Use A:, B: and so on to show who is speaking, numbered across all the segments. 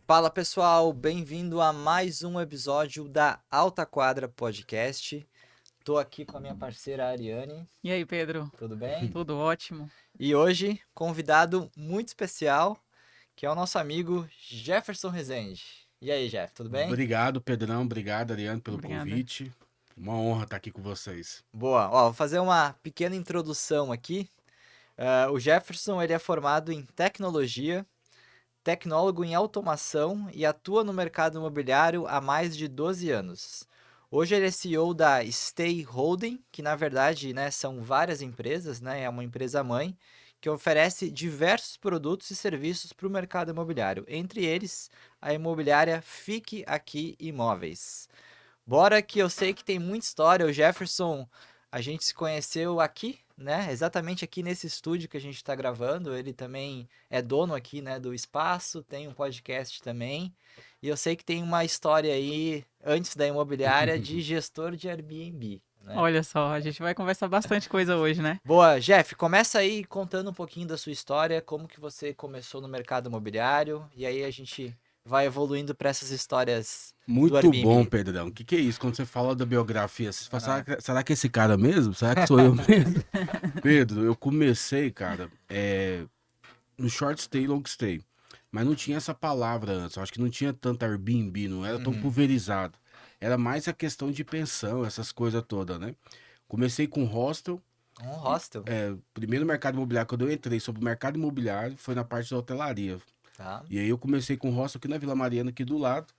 A: Fala pessoal, bem-vindo a mais um episódio da Alta Quadra Podcast. Tô aqui com a minha parceira Ariane,
B: E aí, Pedro?
A: tudo bem?
B: Tudo ótimo?
A: E hoje, convidado muito especial, que é o nosso amigo Jefferson Rezende. E aí, Jeff, tudo bem?
C: Obrigado, Pedrão. Obrigado, Ariane, pelo
B: Obrigada.
C: convite. Uma honra estar aqui com vocês.
A: Boa, ó, vou fazer uma pequena introdução aqui. O Jefferson, ele é formado em tecnologia, tecnólogo em automação e atua no mercado imobiliário há mais de 12 anos. Hoje ele é CEO da Stay Holding, que na verdade, né, são várias empresas, né, é uma empresa mãe que oferece diversos produtos e serviços para o mercado imobiliário, entre eles a imobiliária Fique Aqui Imóveis. Bora que eu sei que tem muita história. O Jefferson, a gente se conheceu aqui, né? Exatamente aqui nesse estúdio que a gente está gravando. Ele também é dono aqui, né, do espaço, tem um podcast também. E eu sei que tem uma história aí, antes da imobiliária, de gestor de Airbnb, né?
B: Olha só, a gente vai conversar bastante coisa hoje, né?
A: Boa, Jeff, começa aí contando um pouquinho da sua história, como que você começou no mercado imobiliário, e aí a gente vai evoluindo para essas histórias do
C: Muito bom,
A: Airbnb.
C: Pedrão. O que é isso? Quando você fala da biografia, você fala,
A: Aham.
C: será que é esse cara mesmo? Será que sou eu mesmo? Pedro, eu comecei, cara, no short stay, long stay. Mas não tinha essa palavra antes. Eu acho que não tinha tanta Airbnb, não era tão
A: Uhum.
C: pulverizado. Era mais a questão de pensão, essas coisas todas, né? Comecei com hostel.
A: Um hostel,
C: Primeiro mercado imobiliário, quando eu entrei sobre o mercado imobiliário, foi na parte da hotelaria.
A: tá?
C: E aí eu comecei com hostel aqui na Vila Mariana, aqui do lado.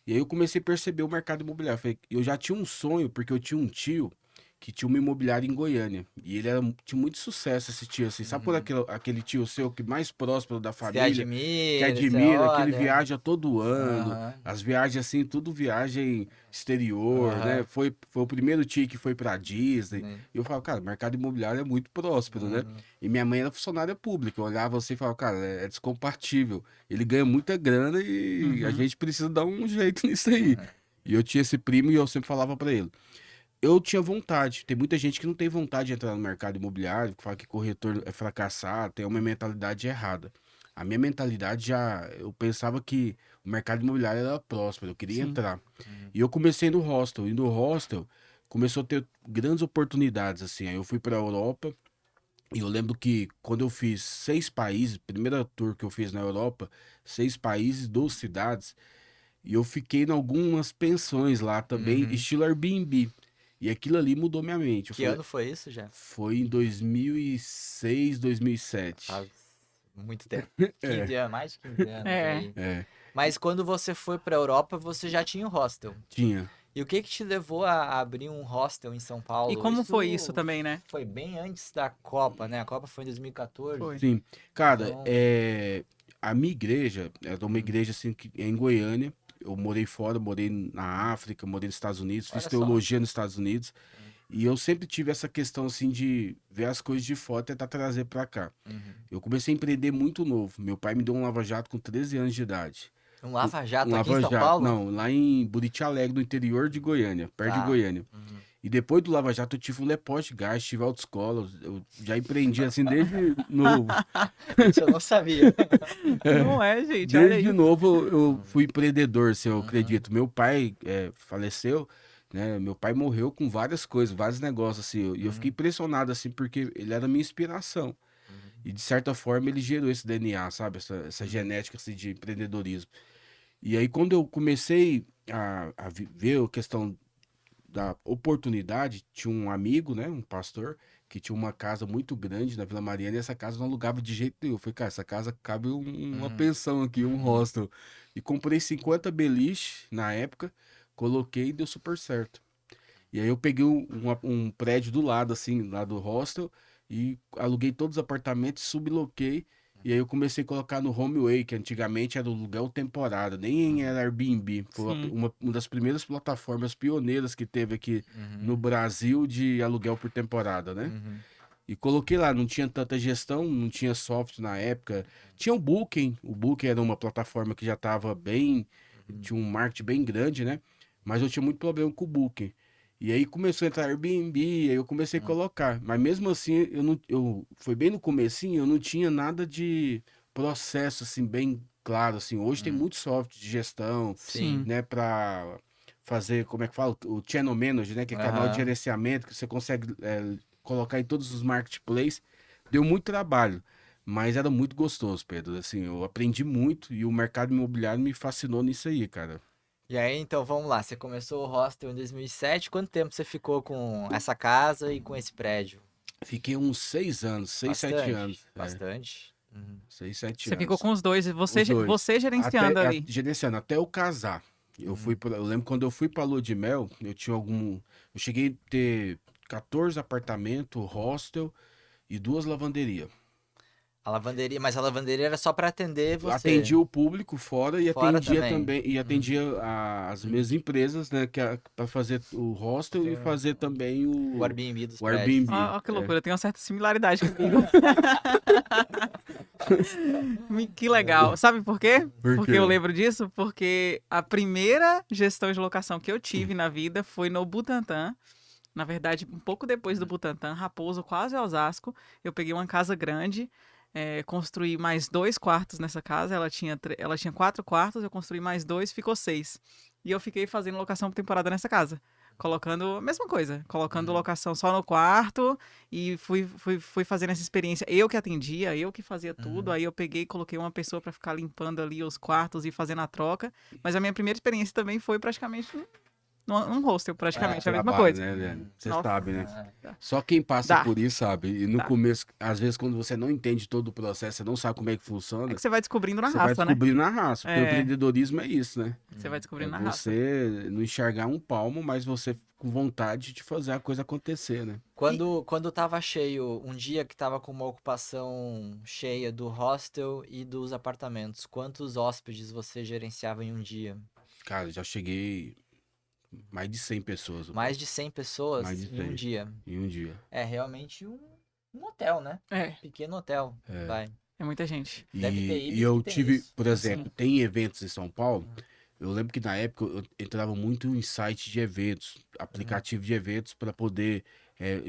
C: E aí eu comecei a perceber o mercado imobiliário. Eu já tinha um sonho, porque eu tinha um tio que tinha uma imobiliária em Goiânia. E ele tinha muito sucesso, esse tio, assim. Sabe por
A: Uhum.
C: aquele tio seu que mais próximo da
A: Você
C: família, que
A: admira, você
C: admira, que ele
A: olha.
C: viaja todo ano,
A: Aham,
C: as viagens assim, tudo viagem exterior, né?
A: aham.
C: Foi o primeiro tio que foi pra Disney.
A: Né?
C: E eu falo, cara, o mercado imobiliário é muito próspero, né?
A: Uhum,
C: E minha mãe era funcionária pública. Eu olhava assim e falava, cara, é descompatível. Ele ganha muita grana e a
B: Uhum.
C: gente precisa dar um jeito nisso aí.
A: uhum.
C: E eu tinha esse primo e eu sempre falava pra ele. Eu tinha vontade. Tem muita gente que não tem vontade de entrar no mercado imobiliário, que fala que corretor é fracassado, tem uma mentalidade errada. A minha mentalidade já, eu pensava que o mercado imobiliário era próspero, eu queria
B: Sim.
C: entrar.
A: Uhum.
C: E eu comecei no hostel, e no hostel começou a ter grandes oportunidades assim. Aí eu fui para a Europa, e eu lembro que quando eu fiz 6 países, primeira tour que eu fiz na Europa, 6 países, 12 cidades, e eu fiquei em algumas pensões lá também,
A: Uhum.
C: estilo Airbnb. E aquilo ali mudou minha mente. Eu
A: Que
C: falei,
A: ano foi isso, já?
C: foi em 2006, 2007.
A: Faz muito tempo.
C: É,
A: 15 anos, mais de 15 anos
B: É.
A: aí.
C: é,
A: Mas quando você foi pra Europa, você já tinha um hostel.
C: tinha.
A: E o que que te levou a abrir um hostel em São
B: E
A: Paulo?
B: como foi isso
A: Isso
B: também, né?
A: foi bem antes da Copa, né? A Copa foi em 2014.
B: Foi.
C: Sim. Cara,
A: Então,
C: a minha igreja era uma
A: uhum.
C: igreja assim que é em Goiânia. Eu morei fora, morei na África, morei nos Estados Unidos, fiz
A: Olha só.
C: teologia nos Estados Unidos. E eu sempre tive essa questão assim de ver as coisas de fora e tentar trazer pra cá.
A: Uhum.
C: Eu comecei a empreender muito novo. Meu pai me deu um lava-jato com 13 anos de idade.
A: Um
C: Um
A: lava-jato aqui em São
C: lava-jato,
A: Paulo?
C: não, lá em Buriti Alegre, no interior de Goiânia, perto de
A: Tá.
C: Goiânia.
A: Uhum.
C: E depois do lava-jato eu tive um Leposte Gás, tive autoescola, eu já empreendi assim desde novo.
A: Isso eu não sabia.
B: Não é, gente, olha
C: Desde
B: aí.
C: novo eu fui empreendedor, se eu
A: Uhum.
C: acredito. Meu pai faleceu, né? Meu pai morreu com várias coisas, vários negócios assim. E eu fiquei
A: Uhum.
C: impressionado assim porque ele era a minha inspiração.
A: Uhum.
C: E de certa forma ele gerou esse DNA, sabe? Essa
A: Uhum.
C: genética assim, de empreendedorismo. E aí quando eu comecei a ver a questão da oportunidade, tinha um amigo, né, um pastor, que tinha uma casa muito grande na Vila Mariana e essa casa não alugava de jeito nenhum. Eu falei, cara, essa casa cabe uma
A: Uhum.
C: pensão aqui, um
A: Uhum.
C: hostel. E comprei 50 beliche na época, coloquei e deu super certo. E aí eu peguei um prédio do lado, assim, lá do hostel, e aluguei todos os apartamentos, subloquei, e aí eu comecei a colocar no HomeAway, que antigamente era o aluguel temporada, nem
A: Uhum.
C: era Airbnb. Foi
B: Sim.
C: uma das primeiras plataformas pioneiras que teve aqui no
A: Uhum.
C: Brasil de aluguel por temporada, né?
A: Uhum.
C: E coloquei lá, não tinha tanta gestão, não tinha software na época. Tinha o Booking era uma plataforma que já estava bem,
A: Uhum.
C: tinha um marketing bem grande, né? Mas eu tinha muito problema com o Booking. E aí começou a entrar Airbnb, aí eu comecei a
A: Uhum.
C: colocar. Mas mesmo assim, foi bem no comecinho, eu não tinha nada de processo assim bem claro, assim, hoje tem
A: Hum.
C: muito software de gestão,
B: Sim.
C: né, para fazer, como é que fala? O Channel Manager, né, que é canal de
A: Aham.
C: gerenciamento, que você consegue colocar em todos os marketplaces. Deu muito trabalho, mas era muito gostoso, Pedro. Assim, eu aprendi muito e o mercado imobiliário me fascinou nisso aí, cara.
A: E aí, então, vamos lá. Você começou o hostel em 2007. Quanto tempo você ficou com essa casa e com esse prédio?
C: Fiquei uns 6 anos, 6, 7 anos.
A: Bastante,
C: É,
A: bastante. Uhum.
C: 6, 7
B: Você ficou
C: anos.
B: com os dois, e você,
C: Os dois.
B: você gerenciando ali.
C: Gerenciando, até eu casar.
A: Uhum.
C: Eu lembro quando eu fui pra Lua de Mel, eu tinha algum. Eu cheguei a ter 14 apartamentos, hostel e 2 lavanderias.
A: A lavanderia, mas a lavanderia era só para atender você.
C: Atendia o público fora e
A: Fora
C: atendia
A: também.
C: também, e
A: Uhum.
C: atendia as minhas empresas, né, para fazer o hostel e
A: Tem
C: fazer também
A: o Airbnb dos
C: o
A: prédios.
C: Airbnb.
B: Ó, que
C: É.
B: loucura, tem uma certa similaridade comigo. Que legal. Sabe por quê?
C: Por
B: Porque eu
C: quê?
B: lembro disso? Porque a primeira gestão de locação que eu tive na vida foi no Butantã. Na verdade, um pouco depois do Butantã, Raposo, quase Osasco, eu peguei uma casa grande, construí mais 2 quartos nessa casa. Ela tinha 4 quartos, eu construí mais dois, ficou 6. E eu fiquei fazendo locação por temporada nessa casa. Colocando a mesma coisa, colocando
A: Uhum.
B: locação só no quarto e fui fazendo essa experiência. Eu que atendia, eu que fazia tudo.
A: Uhum.
B: Aí eu peguei e coloquei uma pessoa para ficar limpando ali os quartos e fazendo a troca. Mas a minha primeira experiência também foi praticamente num hostel,
C: É,
B: praticamente a mesma
C: trabalho,
B: coisa.
C: né, Leandro? Você
B: Nossa,
C: sabe, né?
A: Ah,
C: Só quem passa
B: dá,
C: por isso sabe. E no
B: dá.
C: começo, às vezes, quando você não entende todo o processo, você não sabe como é que
B: É
C: funciona,
B: que você vai descobrindo na
C: você vai
B: raça, né?
C: descobrir na raça. Porque o
B: É,
C: empreendedorismo é isso, né?
B: você vai
C: É
B: descobrindo na raça.
C: você não enxergar um palmo, mas você com vontade de fazer a coisa acontecer, né?
B: E
A: Quando tava cheio, um dia que tava com uma ocupação cheia do hostel e dos apartamentos, quantos hóspedes você gerenciava em um dia?
C: Cara, já cheguei mais de 100 pessoas,
A: Mais
C: Pedro.
A: de 100
C: Mais
A: pessoas
C: de
A: em um
C: 100
A: dia.
C: em um dia.
A: É realmente um hotel, né? Um
B: é,
A: pequeno hotel.
C: É.
A: Vai.
B: é muita gente.
A: Deve ter
C: E
A: ilhas que
C: eu
A: tem
C: tive,
A: isso.
C: por
B: Sim.
C: exemplo, tem eventos em São Paulo. Eu lembro que na época eu entrava muito em site de eventos,
A: Uhum.
C: aplicativo de eventos, para poder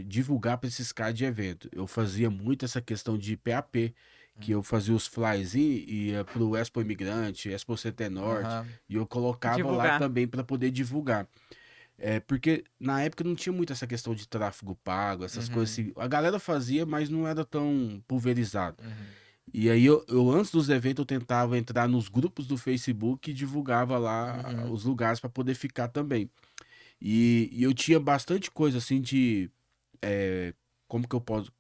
C: divulgar para esses caras de evento. Eu fazia muito essa questão de PAP, que eu fazia os flyers e ia para o Expo Imigrante, Expo CT Norte,
A: Aham.
C: e eu colocava lá
B: Divulgar.
C: também para poder divulgar. Porque na época não tinha muito essa questão de tráfego pago, essas coisas
A: Uhum.
C: assim. A galera fazia, mas não era tão pulverizado.
A: Uhum.
C: E aí antes dos eventos, eu tentava entrar nos grupos do Facebook e divulgava lá
A: Uhum.
C: os lugares para poder ficar também. E eu tinha bastante coisa assim de. Como que eu posso.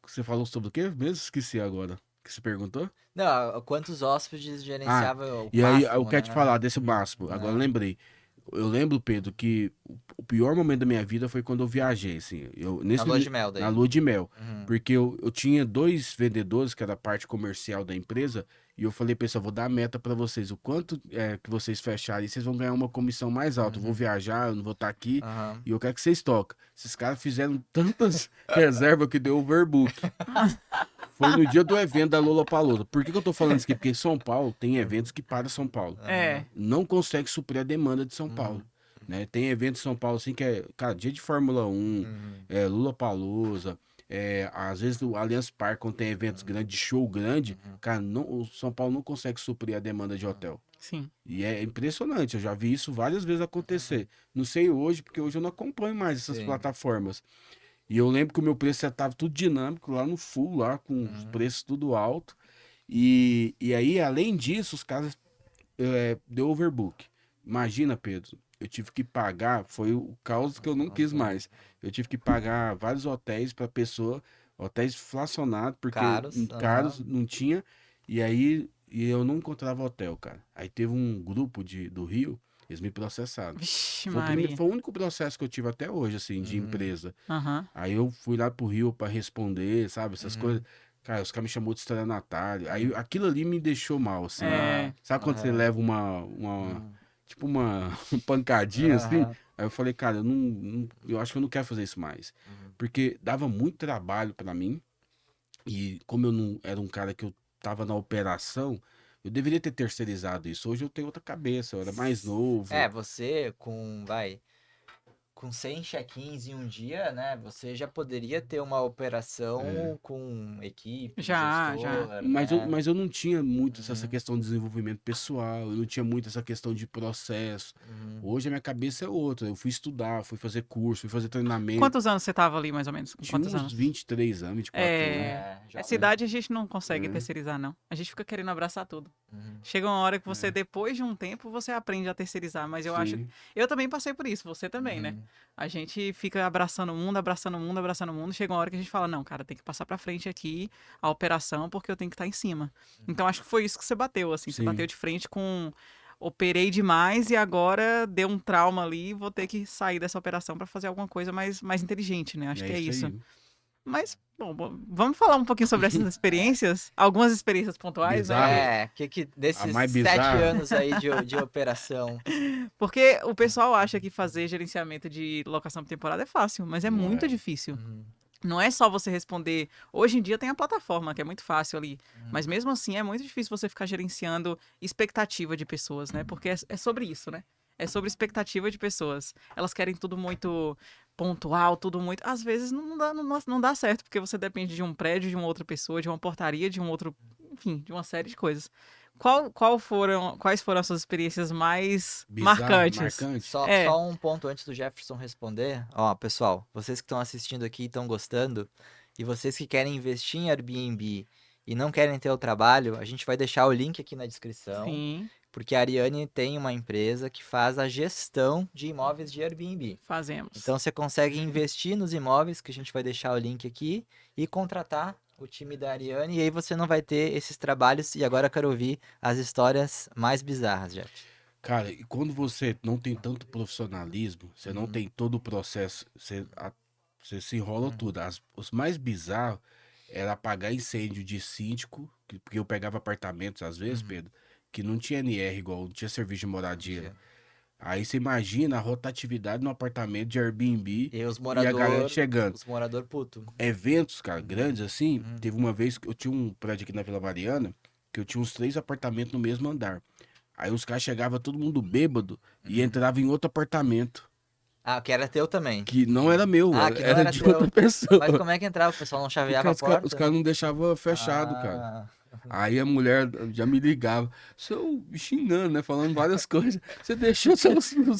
C: Você falou sobre o quê mesmo? Esqueci agora. Que você perguntou?
A: Não, quantos hóspedes
C: Ah,
A: gerenciava o
C: e aí eu
A: máximo,
C: quero te
A: né?
C: falar desse máximo. Agora eu
A: Aham.
C: lembrei. Eu lembro, Pedro, que o pior momento da minha vida foi quando eu viajei, assim.
A: Na lua de mel
C: Na
A: daí.
C: lua de mel.
A: Uhum.
C: Porque eu tinha 2 vendedores, que era a parte comercial da empresa, e eu falei, pessoal, vou dar a meta pra vocês. O quanto que vocês fecharem, vocês vão ganhar uma comissão mais alta. Eu vou
A: Uhum.
C: viajar, eu não vou estar aqui,
A: Aham.
C: e eu quero que vocês toquem. Esses caras fizeram tantas reservas que deu overbook. Foi no dia do evento da Lollapalooza. Por que eu tô falando isso aqui? Porque São Paulo tem eventos que para São Paulo.
A: Aham.
B: É,
C: Não consegue suprir a demanda de São Paulo.
A: Uhum.
C: Né? Tem evento em São Paulo assim que cara, dia de Fórmula 1,
A: Uhum.
C: Lollapalooza, às vezes o Allianz Parque, quando tem eventos grandes, de show grande,
A: Uhum.
C: cara, o São Paulo não consegue suprir a demanda de hotel.
B: sim.
C: E é impressionante, eu já vi isso várias vezes acontecer. Não sei hoje, porque hoje eu não acompanho mais essas
A: Sim.
C: plataformas. E eu lembro que o meu preço já estava tudo dinâmico, lá no full, lá com os
A: Uhum.
C: preços tudo alto. E aí, além disso, os caras deu overbook. Imagina, Pedro, eu tive que pagar, foi o caos que eu não quis mais. Eu tive que pagar vários hotéis para pessoa, hotéis inflacionados, porque
A: Caros.
C: caros
A: Aham.
C: não tinha. E eu não encontrava hotel, cara. Aí teve um grupo do Rio, eles me processaram.
B: Vixe,
C: Foi
B: Maria.
C: o único processo que eu tive até hoje, assim, de
A: Uhum.
C: empresa.
B: Aham.
C: Aí eu fui lá pro Rio pra responder, sabe, essas coisas.
A: Uhum.
C: Cara, os caras me chamou de estelionatário. Aí
A: Uhum.
C: aquilo ali me deixou mal, assim.
B: É,
A: Ah,
C: Sabe quando você
A: aham.
C: leva
A: Uhum.
C: tipo uma pancadinha, assim?
A: Aham.
C: Aí eu falei, cara, eu acho que eu não quero fazer isso mais.
A: Uhum.
C: Porque dava muito trabalho pra mim. E como eu não era um cara que eu tava na operação, eu deveria ter terceirizado isso. Hoje eu tenho outra cabeça, eu era mais
A: É,
C: novo.
A: você com, vai, com 100 check-ins em um dia, né? Você já poderia ter uma operação com equipe,
B: Já.
A: gestor,
C: Mas
A: né?
C: eu não tinha muito essa
A: Uhum,
C: questão de desenvolvimento pessoal, eu não tinha muito essa questão de processo.
A: uhum.
C: Hoje a minha cabeça é outra. Eu fui estudar, fui fazer curso, fui fazer treinamento.
B: Quantos anos você tava ali, mais ou menos? Com
C: Tinha
B: quantos
C: uns
B: anos?
C: 23 anos, 24 anos.
B: É.
A: É,
B: Essa
A: jovem.
B: idade a gente não consegue
C: É,
B: terceirizar, não. A gente fica querendo abraçar tudo.
A: Uhum,
B: Chega uma hora que você,
C: é.
B: depois de um tempo, você aprende a terceirizar. Mas eu acho.
C: Sim.
B: Eu também passei por isso, você também, né?
A: uhum.
B: A gente fica abraçando o mundo, abraçando o mundo, abraçando o mundo. Chega uma hora que a gente fala: não, cara, tem que passar pra frente aqui a operação, porque eu tenho que estar em cima. Então acho que foi isso que você bateu, assim. Você bateu
C: Sim.
B: de frente com. Operei demais e agora deu um trauma ali. Vou ter que sair dessa operação pra fazer alguma coisa mais inteligente, né? Acho
C: É
B: que é
C: isso
B: isso.
C: aí.
B: Mas, bom, vamos falar um pouquinho sobre essas experiências? Algumas experiências pontuais, né?
C: Bizarro.
A: Que
C: A
A: desses
C: mais
A: 7
C: bizarra.
A: anos aí de operação.
B: Porque o pessoal acha que fazer gerenciamento de locação por temporada é fácil, mas é
C: Não
B: muito
C: é.
B: difícil.
A: Uhum,
B: Não é só você responder. Hoje em dia tem a plataforma, que é muito fácil ali.
A: uhum.
B: Mas mesmo assim é muito difícil você ficar gerenciando expectativa de pessoas, né? Porque é sobre isso, né? É sobre expectativa de pessoas. Elas querem tudo muito pontual, tudo muito. Às vezes não dá certo, porque você depende de um prédio, de uma outra pessoa, de uma portaria, de um outro. Enfim, de uma série de coisas. Quais foram as suas experiências mais
C: Bizarro,
B: marcantes?
C: marcante.
B: É,
A: Só um ponto antes do Jefferson responder. Ó, pessoal, vocês que estão assistindo aqui e estão gostando, e vocês que querem investir em Airbnb e não querem ter o trabalho, a gente vai deixar o link aqui na descrição,
B: sim,
A: porque a Ariane tem uma empresa que faz a gestão de imóveis de Airbnb.
B: fazemos.
A: Então você consegue investir nos imóveis, que a gente vai deixar o link aqui, e contratar o time da Ariane, e aí você não vai ter esses trabalhos. E agora eu quero ouvir as histórias mais bizarras, Jeff.
C: Cara, e quando você não tem tanto profissionalismo, você não
A: Uhum,
C: tem todo o processo, você se enrola
A: uhum,
C: tudo. Os mais bizarros era apagar incêndio de síndico, porque eu pegava apartamentos às vezes,
A: uhum.
C: Pedro, que não tinha NR igual, não tinha serviço de moradia.
A: Entendi.
C: Aí você imagina a rotatividade no apartamento de Airbnb
A: E
C: e a galera chegando.
A: os morador puto.
C: Eventos, cara,
A: Uhum,
C: grandes assim.
A: uhum,
C: Teve uma vez que eu tinha um prédio aqui na Vila Mariana, que eu tinha uns 3 apartamentos no mesmo andar. Aí os caras chegavam todo mundo bêbado e
A: uhum.
C: entrava em outro apartamento,
A: Ah, que era teu também.
C: que não era meu,
A: Ah,
C: era,
A: que não
C: era
A: era
C: de outra
A: teu.
C: pessoa.
A: Mas como é que entrava? O pessoal não
C: Porque
A: chaveava a
C: os
A: porta?
C: caras não deixavam fechado, cara.
A: Ah,
C: Aí a mulher já me ligava, seu xingando, né? Falando várias coisas. Você deixou os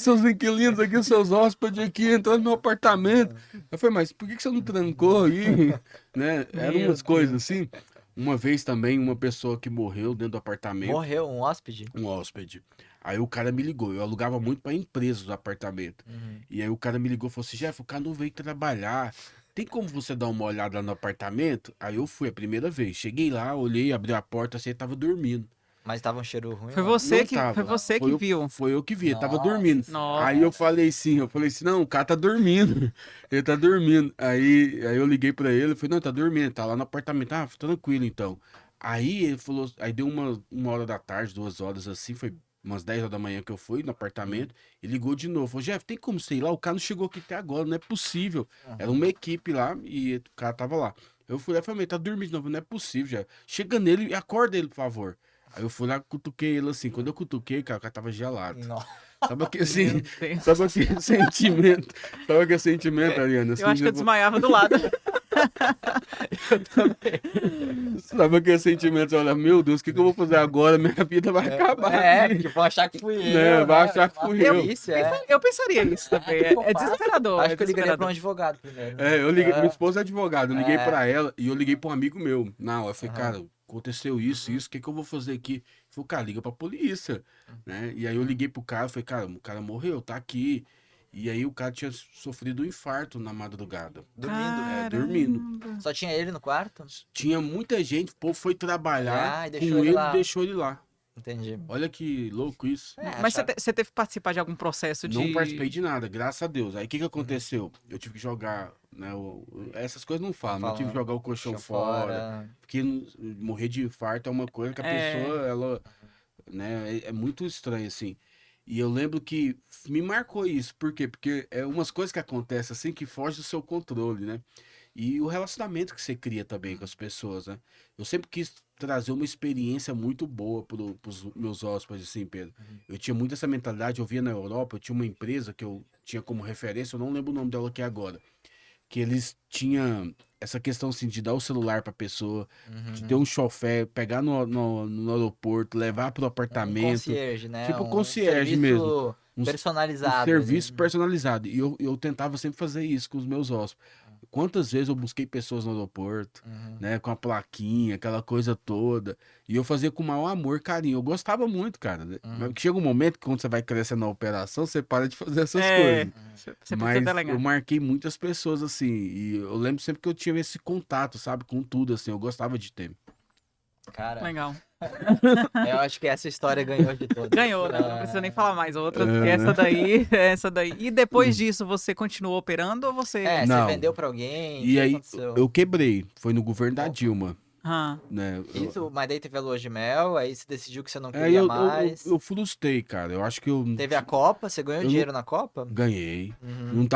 C: seus inquilinos aqui, os seus hóspedes aqui, entrando no meu apartamento. Eu falei, mas por que você não trancou aí? Né? Eram
B: Meu
C: umas coisas
B: Deus.
C: assim. Uma vez também, uma pessoa que morreu dentro do apartamento,
A: morreu um hóspede?
C: um hóspede. Aí o cara me ligou, eu alugava muito pra empresas do apartamento.
A: Uhum.
C: E aí o cara me ligou e falou assim, Jeff, o cara não veio trabalhar. Tem como você dar uma olhada lá no apartamento? Aí eu fui a primeira vez. Cheguei lá, olhei, abri a porta, assim, ele tava dormindo.
A: Mas tava um cheiro ruim
B: Foi
A: lá?
B: você
C: Não
B: que, foi
C: tava.
B: você que viu.
C: Foi eu que vi, ele tava
A: Nossa
C: dormindo.
A: senhora.
C: Aí eu falei assim, não, o cara tá dormindo. Ele tá dormindo. Aí eu liguei pra ele, falei, não, ele tá dormindo, tá lá no apartamento. Ah, tranquilo então. Aí ele falou, aí deu uma hora da tarde, 2 horas assim, foi umas 10 horas da manhã que eu fui no
A: Uhum.
C: apartamento, e ligou de novo. Falou, Jeff, tem como você ir lá? O cara não chegou aqui até agora, não é possível. Era
A: Uhum.
C: uma equipe lá e o cara tava lá. Eu fui lá e falei, tá dormindo de novo, não é possível, Jeff. Chega nele e acorda ele, por favor. Aí eu fui lá, cutuquei ele assim. Quando eu cutuquei, cara, o cara tava gelado.
A: Nossa.
C: Sabe aquele,
B: Meu
C: assim,
B: Deus.
C: sabe aquele sentimento? Sabe aquele sentimento, Ariana?
B: Eu
C: Assim,
B: acho que eu
C: tipo,
B: desmaiava do lado.
A: Eu também.
C: sabe aquele sentimento? Você olha, meu Deus, o que que eu vou fazer agora? Minha vida vai acabar aqui.
A: Porque vão achar que fui
C: Né?
A: eu,
C: Vai
A: né?
C: achar que
A: Uma
C: fui eu.
A: polícia, é.
B: Eu pensaria isso também.
A: O que eu
B: É
A: faço?
B: desesperador.
A: Acho
B: É
A: que eu ligaria pra um
B: desesperador.
A: advogado primeiro.
C: É, eu liguei, minha
A: Ah,
C: esposa é advogada, eu liguei
A: é.
C: pra ela e eu liguei pra um amigo meu. Não, eu falei,
A: Aham.
C: cara, aconteceu isso, o que que eu vou fazer aqui? Ele falou, cara, liga pra polícia, né? E aí eu liguei pro cara, falei, cara, o cara morreu, tá aqui. E aí o cara tinha sofrido um infarto na madrugada.
A: Dormindo.
C: Dormindo.
B: Caramba.
A: Só tinha ele no quarto?
C: Tinha muita gente, o povo foi trabalhar
A: Ah, e deixou
C: com
A: ele
C: ele e
A: lá.
C: deixou ele lá.
A: Entendi.
C: Olha que louco isso.
A: É,
B: Mas
A: achar.
B: você teve que participar de algum processo
C: Não participei
B: de.
C: de nada, graças a Deus. Aí o que que
A: Uhum.
C: aconteceu? Eu tive que jogar, né? Essas coisas não falam, mas eu tive que
A: Falando.
C: jogar o colchão
A: Deixou
C: fora.
A: fora.
C: Porque morrer de infarto é uma coisa que a
B: É.
C: pessoa, ela, né, é muito estranho, assim. E eu lembro que me marcou isso. Por quê? Porque é umas coisas que acontecem assim que fogem do seu controle, né? E o relacionamento que você cria também com as pessoas, né? Eu sempre quis trazer uma experiência muito boa para os meus hóspedes, assim, Pedro. Eu tinha muito essa mentalidade, eu via na Europa, eu tinha uma empresa que eu tinha como referência, eu não lembro o nome dela aqui agora, que eles tinham essa questão, assim, de dar o celular para a pessoa, de ter um chofer, pegar no aeroporto, levar para o
A: Um
C: apartamento,
A: concierge, né?
C: tipo
A: Um
C: concierge mesmo.
A: serviço
C: Um
A: personalizado ali.
C: serviço personalizado. E eu tentava sempre fazer isso com os meus hóspedes. Quantas vezes eu busquei pessoas no aeroporto,
A: Uhum.
C: né? Com a plaquinha, aquela coisa toda. E eu fazia com o maior amor, carinho. Eu gostava muito, cara, né? Mas
A: Uhum.
C: chega um momento que quando você vai crescendo na operação, você para de fazer essas
B: É,
C: coisas.
B: você precisa
C: Mas eu
B: delegar.
C: marquei muitas pessoas, assim. E eu lembro sempre que eu tinha esse contato, sabe? Com tudo, assim. Eu gostava de ter.
A: Cara,
B: Legal.
A: eu acho que essa história ganhou de todas.
B: Ganhou, né? Não precisa nem falar mais outra do que
C: É,
B: essa
C: né?
B: daí, essa daí. E depois disso, você continuou operando ou você...
A: Você
C: Não.
A: vendeu pra alguém? O
C: E
A: que
C: aí
A: aconteceu?
C: eu quebrei. Foi no governo da
A: Opa.
C: Dilma,
B: Ah,
C: né?
A: Isso, mas daí teve a lua de mel, aí você decidiu que você não
C: Aí
A: queria mais.
C: eu frustrei, cara. Eu acho que
A: Teve a Copa, você ganhou
C: eu não
A: dinheiro na Copa?
C: ganhei.
A: Uhum,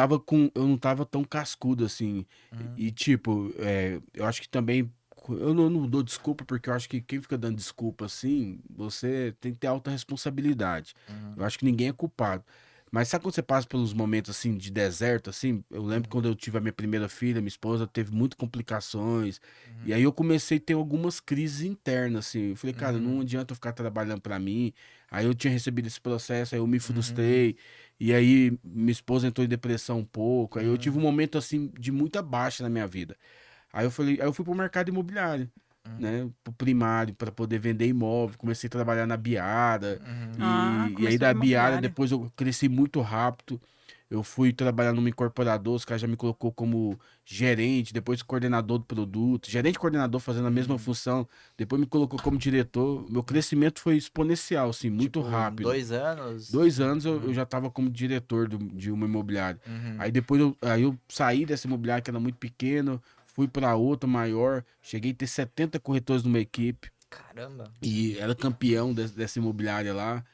C: Eu não tava tão cascudo assim.
A: uhum,
C: Tipo, eu acho que também. Eu não dou desculpa, porque eu acho que quem fica dando desculpa assim, você tem que ter alta responsabilidade.
A: uhum,
C: Eu acho que ninguém é culpado. Mas sabe quando você passa pelos momentos assim de deserto, assim? Eu lembro
A: uhum,
C: quando eu tive a minha primeira filha, minha esposa teve muitas complicações. E
A: uhum,
C: aí eu comecei a ter algumas crises internas, assim. Eu falei, cara, não
A: uhum,
C: adianta eu ficar trabalhando pra mim. Aí eu tinha recebido esse processo, aí eu me
A: uhum,
C: frustrei. E aí minha esposa entrou em depressão um pouco. Aí eu tive um
A: uhum,
C: momento assim de muita baixa na minha vida. Aí eu fui pro mercado imobiliário,
A: uhum,
C: né, pro primário para poder vender imóvel. Comecei a trabalhar na Biara
A: uhum,
C: e aí
B: começou a
C: da Biara
B: imobiliária.
C: depois eu cresci muito rápido. Eu fui trabalhar numa incorporadora, os caras já me colocou como gerente, depois coordenador do produto, gerente e coordenador fazendo a mesma
A: uhum,
C: função, depois me colocou como diretor. Meu
A: uhum.
C: crescimento foi exponencial, assim, muito
A: Tipo, em
C: rápido.
A: 2 anos.
C: 2 anos eu
A: Uhum,
C: já estava como diretor de uma imobiliária.
A: uhum.
C: Aí depois aí eu saí dessa imobiliária que era muito pequena, fui para outra maior, cheguei a ter 70 corretores numa equipe
A: Caramba.
C: e era campeão dessa imobiliária lá.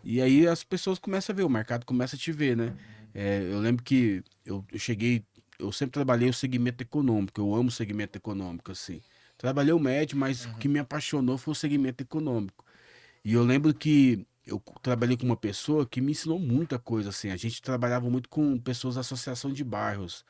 C: E aí as pessoas começam a ver, o mercado começa a te ver, né?
A: Uhum,
C: Eu lembro que eu cheguei, eu sempre trabalhei o segmento econômico, eu amo o segmento econômico, assim. Trabalhei o médio, mas o que
A: uhum,
C: me apaixonou foi o segmento econômico. E eu lembro que eu trabalhei com uma pessoa que me ensinou muita coisa, assim. A gente trabalhava muito com pessoas da associação de bairros.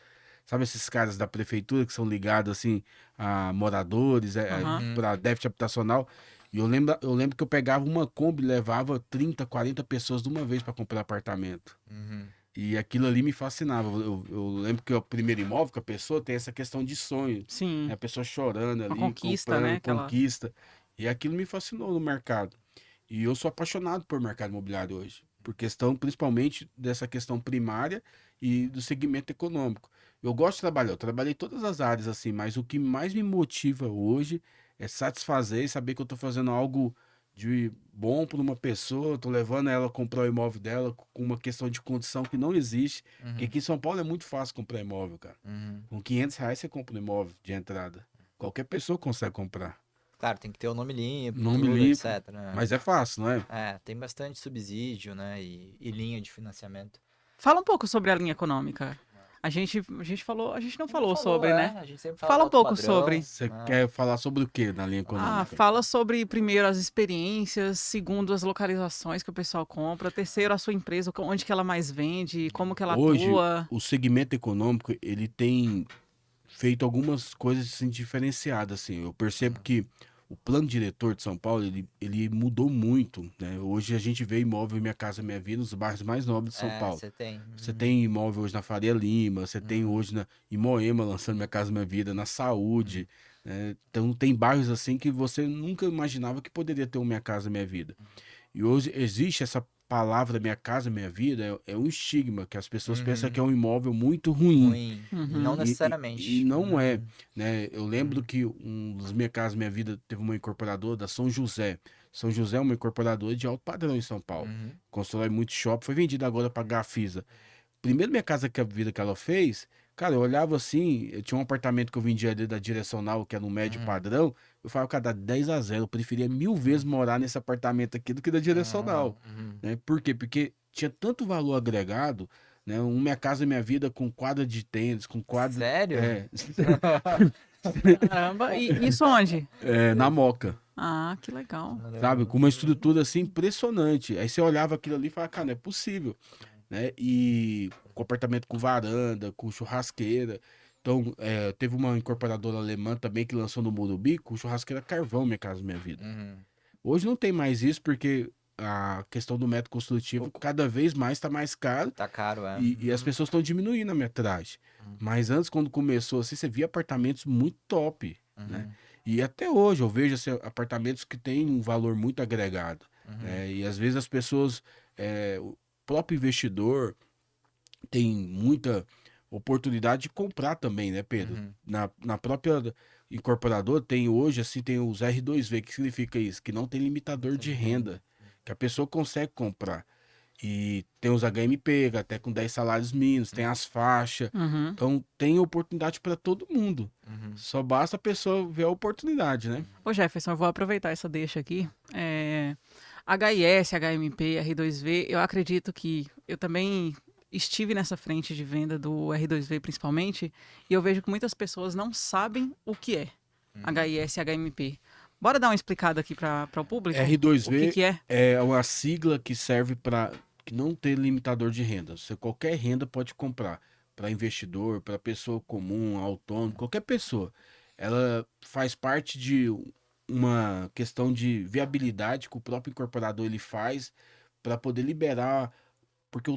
C: Sabe esses caras da prefeitura que são ligados, assim, a moradores,
B: Aham.
A: uhum,
C: para déficit habitacional. E eu lembro que eu pegava uma Kombi e levava 30, 40 pessoas de uma vez para comprar apartamento.
A: uhum,
C: E aquilo ali me fascinava. Eu lembro que o primeiro imóvel que a pessoa tem essa questão de sonho, né?
B: Sim,
C: A pessoa chorando
B: uma
C: ali,
B: conquista, né?
C: comprando,
B: Aquela...
C: conquista. E aquilo me fascinou no mercado. E eu sou apaixonado por mercado imobiliário hoje, por questão principalmente dessa questão primária e do segmento econômico. Eu gosto de trabalhar, eu trabalhei em todas as áreas assim, mas o que mais me motiva hoje é satisfazer e saber que eu estou fazendo algo de bom para uma pessoa, estou levando ela a comprar o imóvel dela com uma questão de condição que não existe, porque
A: uhum,
C: aqui em São Paulo é muito fácil comprar imóvel, cara.
A: uhum.
C: Com R$ 500 você compra um imóvel de entrada. Qualquer pessoa consegue comprar.
A: Claro, tem que ter o nome limpo,
C: Nome
A: tudo,
C: limpo,
A: etc, né?
C: mas é fácil, não é?
A: Tem bastante subsídio, né? E linha de financiamento.
B: Fala um pouco sobre a linha econômica. A gente falou, a gente não
A: A gente não
B: falou
A: falou,
B: sobre, né?
A: a gente sempre fala do
B: Fala um
A: alto
B: pouco
A: padrão,
B: sobre.
C: Você
A: né?
C: quer falar sobre o que na linha
B: Ah,
C: econômica?
B: fala sobre primeiro as experiências, segundo as localizações que o pessoal compra, terceiro a sua empresa, onde que ela mais vende, como que ela
C: Hoje,
B: atua.
C: o segmento econômico, ele tem feito algumas coisas assim, diferenciadas, assim. Eu percebo que o plano diretor de São Paulo, ele mudou muito, né? Hoje a gente vê imóvel Minha Casa Minha Vida nos bairros mais nobres de São Paulo.
A: Você tem.
C: Você
A: Uhum,
C: tem imóvel hoje na Faria Lima, você tem
A: uhum,
C: hoje em Moema lançando Minha Casa Minha Vida, na
A: uhum,
C: Saúde, né? Então tem bairros assim que você nunca imaginava que poderia ter um Minha Casa Minha Vida. E hoje existe essa palavra Minha Casa Minha Vida, é um estigma, que as pessoas pensam que
A: uhum.
C: é um imóvel muito ruim.
A: Ruim. E não
B: Uhum.
C: E
A: necessariamente.
C: não é,
A: Uhum,
C: né? Eu lembro
A: uhum,
C: que um dos Minha Casa Minha Vida teve uma incorporadora da São José. São José é uma incorporadora de alto padrão em São Paulo.
A: uhum,
C: Constrói muito shopping, foi vendida agora para Gafisa. Primeiro Minha Casa que a Vida que ela fez, cara, eu olhava assim, eu tinha um apartamento que eu vendia ali da direcional, que era no médio
A: uhum,
C: padrão, eu falava, cara, dá 10-0, eu preferia 1000 vezes morar nesse apartamento aqui do que da direcional,
A: uhum,
C: né? Por quê? Porque tinha tanto valor agregado, né? Minha Casa Minha Vida com quadra de tênis, com quadra...
A: Sério?
B: Caramba, e isso onde?
C: Na Moca,
B: Ah, que legal.
C: sabe? Com uma estrutura assim impressionante. Aí você olhava aquilo ali e falava, cara, não é possível, né? E com apartamento com varanda, com churrasqueira. Então, teve uma incorporadora alemã também que lançou no Morumbi com churrasqueira carvão, Minha Casa Minha Vida.
A: Uhum.
C: Hoje não tem mais isso porque a questão do método construtivo cada vez mais está mais caro
A: Tá caro, é.
C: e as pessoas estão diminuindo a metragem. Mas antes, quando começou assim, você via apartamentos muito top, né? E até hoje eu vejo assim, apartamentos que têm um valor muito agregado, né? E às vezes as pessoas, o próprio investidor tem muita oportunidade de comprar também, né, Pedro? Na própria incorporadora tem hoje, assim, tem os R2V, que significa isso? Que não tem limitador de renda, que a pessoa consegue comprar. E tem os HMP, até com 10 salários mínimos, tem as faixas.
B: Uhum.
C: Então tem oportunidade para todo mundo. Só basta a pessoa ver a oportunidade, né?
B: Ô Jefferson, eu vou aproveitar essa deixa aqui. HIS, HMP, R2V, eu acredito que eu também estive nessa frente de venda do R2V principalmente, e eu vejo que muitas pessoas não sabem o que é HIS e HMP. Bora dar uma explicada aqui para o público?
C: R2V
B: O que é?
C: é uma sigla que serve para que não ter limitador de renda. Você qualquer renda pode comprar para investidor, para pessoa comum, autônomo, qualquer pessoa. Ela faz parte de uma questão de viabilidade que o próprio incorporador ele faz para poder liberar, porque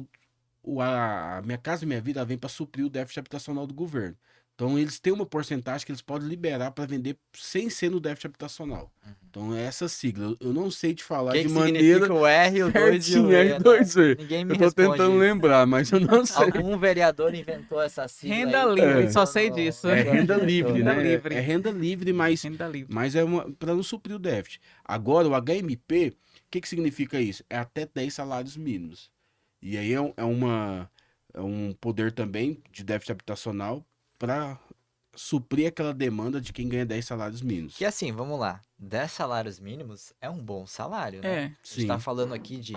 C: a Minha Casa Minha Vida vem para suprir o déficit habitacional do governo. Então eles têm uma porcentagem que eles podem liberar para vender sem ser no déficit habitacional. Então é essa sigla. Eu não sei te
A: O
C: falar
A: que
C: de
A: que
C: maneira
A: significa o R, o 2 e o
C: certinha,
A: E, né?
C: R2V.
A: Ninguém me
C: Eu tô
A: responde
C: tentando
A: isso.
C: lembrar, mas eu não sei.
A: Algum vereador inventou essa sigla
B: Renda
A: aí,
B: livre,
A: botou
B: só sei
A: no-
B: disso.
C: É
A: botou
C: renda
A: no
C: livre,
A: diretor,
B: Renda
C: né?
B: livre.
C: É renda livre, mas,
B: Renda livre.
C: mas é para não suprir o déficit. Agora, o HMP, o que significa isso? É até 10 salários mínimos. E aí é um poder também de déficit habitacional para suprir aquela demanda de quem ganha 10 salários mínimos.
A: Que assim, vamos lá. 10 salários mínimos é um bom salário, né?
B: É.
A: A gente tá
C: Sim.
A: falando aqui de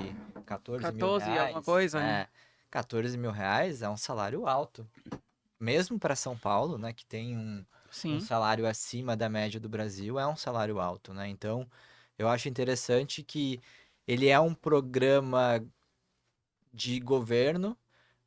A: 14 mil
B: 14 e alguma
A: reais.
B: coisa, né?
A: É, 14 mil reais é um salário alto. Mesmo para São Paulo, né, que tem um
B: Sim.
A: salário acima da média do Brasil, é um salário alto, né? Então, eu acho interessante que ele é um programa de governo,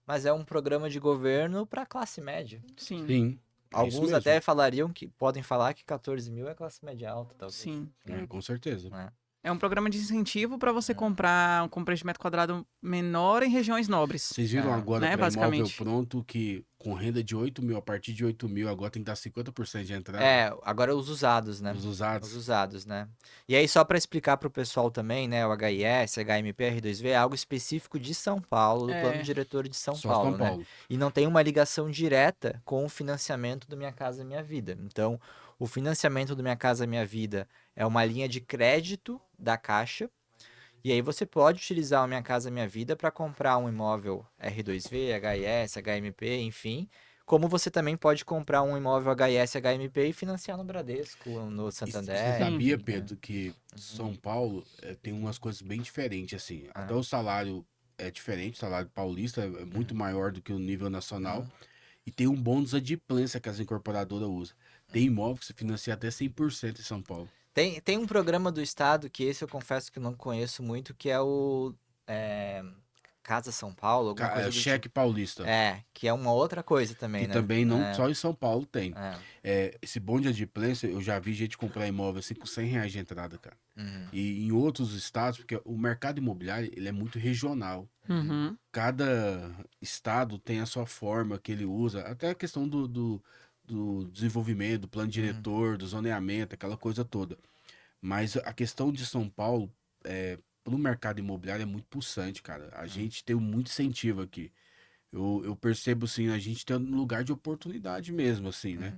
A: mas é um programa de governo para classe média.
B: Sim.
C: Sim. É isso
A: Alguns
C: mesmo.
A: até falariam que podem falar que 14 mil é classe média alta, talvez.
B: Sim.
C: Com certeza.
A: Né?
B: É um programa de incentivo para você comprar um preço de metro quadrado menor em regiões nobres.
C: Vocês viram agora
B: né,
C: para imóvel
B: basicamente.
C: pronto que com renda de 8 mil, a partir de 8 mil, agora tem que dar 50% de entrada?
A: É, agora os usados, né?
C: Os usados.
A: Os usados, né? E aí, só para explicar para o pessoal também, né? O HIS, HMP, R2V é algo específico de São Paulo, do plano diretor de São
C: Só
A: Paulo,
C: São
A: né?
C: Paulo.
A: E não tem uma ligação direta com o financiamento do Minha Casa Minha Vida. Então, o financiamento do Minha Casa Minha Vida é uma linha de crédito da Caixa. E aí você pode utilizar o Minha Casa Minha Vida para comprar um imóvel R2V, HIS, HMP, enfim. Como você também pode comprar um imóvel HIS, HMP e financiar no Bradesco, no
C: E
A: Santander.
C: você sabia,
A: enfim, né?
C: Pedro, que São Paulo tem umas coisas bem diferentes, assim. Até o salário é diferente, o salário paulista é muito maior do que o nível nacional. E tem um bônus adimplência que as incorporadoras usam. Tem imóvel que você financia até 100% em São Paulo.
A: Tem um programa do Estado que esse eu confesso que eu não conheço muito, que é o Casa São Paulo, alguma coisa do
C: Cheque
A: tipo.
C: paulista.
A: Que é uma outra coisa também,
C: Que
A: né?
C: também não só em São Paulo tem.
A: É.
C: Esse bônus de adimplência, eu já vi gente comprar imóvel assim com R$ 100 de entrada, cara. E em outros estados, porque o mercado imobiliário ele é muito regional.
B: Uhum.
C: Cada estado tem a sua forma que ele usa, até a questão do desenvolvimento, do plano diretor, do zoneamento, aquela coisa toda. Mas a questão de São Paulo, para o mercado imobiliário, é muito pulsante, cara. A gente tem muito incentivo aqui. Eu percebo, assim, a gente tem um lugar de oportunidade mesmo, assim, né?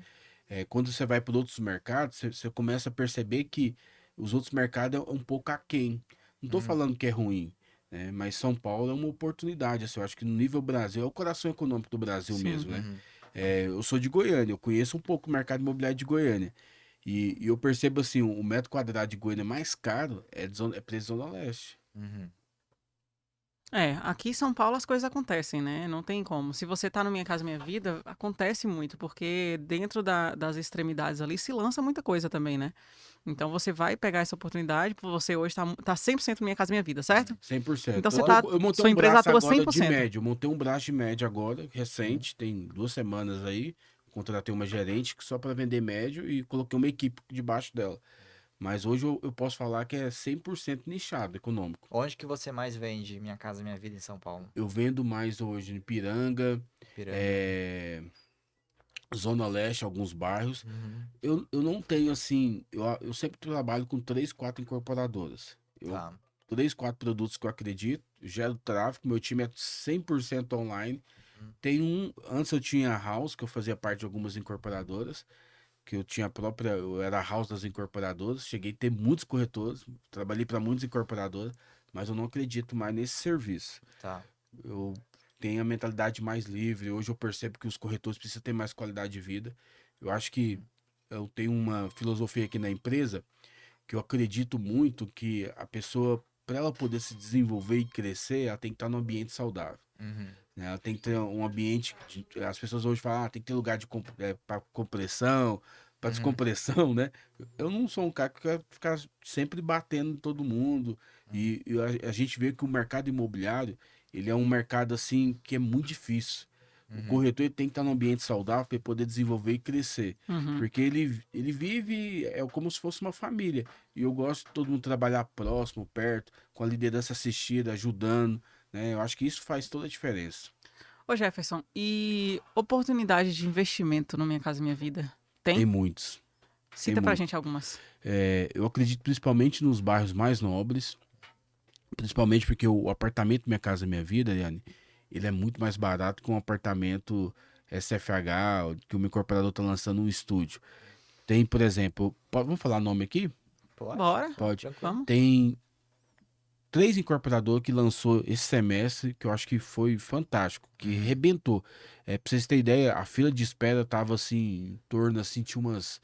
C: Quando você vai para outros mercados, você começa a perceber que os outros mercados é um pouco aquém. Não tô falando que é ruim, né? Mas São Paulo é uma oportunidade, assim, eu acho que no nível Brasil, é o coração econômico do Brasil
B: Sim.
C: mesmo, né? Eu sou de Goiânia, eu conheço um pouco o mercado imobiliário de Goiânia. E eu percebo, assim, o metro quadrado de Goiânia mais caro é preço Zona Leste.
B: Aqui em São Paulo as coisas acontecem, né? Não tem como. Se você tá no Minha Casa Minha Vida, acontece muito, porque dentro das extremidades ali se lança muita coisa também, né? Então você vai pegar essa oportunidade, você hoje tá 100% no Minha Casa Minha Vida, certo?
C: 100%.
B: Então você
C: Tanto
B: tá,
C: eu montei
B: sua
C: um
B: empresa
C: braço
B: atua
C: agora de
B: 100%.
C: médio. Eu montei um braço de médio agora, recente, tem 2 semanas aí. Contratei uma gerente que só para vender médio e coloquei uma equipe debaixo dela. Mas hoje eu posso falar que é 100% nichado, econômico.
A: Onde que você mais vende Minha Casa Minha Vida em São Paulo?
C: Eu vendo mais hoje em Piranga,
A: Piranga.
C: é, Zona Leste, alguns bairros.
A: Uhum.
C: Eu não tenho assim. Eu sempre trabalho com 3, 4 incorporadoras.
A: Tá.
C: 3, 4 produtos que eu acredito, gero tráfego, meu time é 100% online.
A: Hum.
C: Antes eu tinha a house, que eu fazia parte de algumas incorporadoras, que eu tinha a própria, eu era a house das incorporadoras, cheguei a ter muitos corretores, trabalhei para muitas incorporadoras, mas eu não acredito mais nesse serviço.
A: Tá.
C: Eu tenho a mentalidade mais livre, hoje eu percebo que os corretores precisam ter mais qualidade de vida. Eu acho que eu tenho uma filosofia aqui na empresa que eu acredito muito que a pessoa, para ela poder se desenvolver e crescer, ela tem que estar num ambiente saudável.
A: Uhum.
C: Né? Ela tem que ter um ambiente. As pessoas hoje falam, tem que ter lugar para compressão, para
A: Uhum.
C: descompressão, né? Eu não sou um cara que quer ficar sempre batendo em todo mundo. E a gente vê que o mercado imobiliário, ele é um mercado assim que é muito difícil. O
A: Uhum.
C: corretor ele tem que estar num ambiente saudável para poder desenvolver e crescer.
B: Uhum.
C: Porque ele vive como se fosse uma família. E eu gosto de todo mundo trabalhar próximo, perto, com a liderança assistida, ajudando. Né? Eu acho que isso faz toda a diferença.
B: Ô Jefferson, e oportunidade de investimento no Minha Casa Minha Vida?
C: Tem
B: Tem?
C: muitos.
B: Cita pra gente algumas.
C: Eu acredito principalmente nos bairros mais nobres. Principalmente porque o apartamento Minha Casa Minha Vida, Eliane, ele é muito mais barato que um apartamento SFH, que uma incorporadora está lançando um estúdio. Tem, por exemplo, vamos falar nome aqui?
A: Pode?
B: Bora,
C: Pode.
A: Tranquilo.
B: vamos.
C: Tem 3 incorporadoras que lançou esse semestre, que eu acho que foi fantástico, que rebentou. Pra vocês terem ideia, a fila de espera tava assim, em torno assim, tinha umas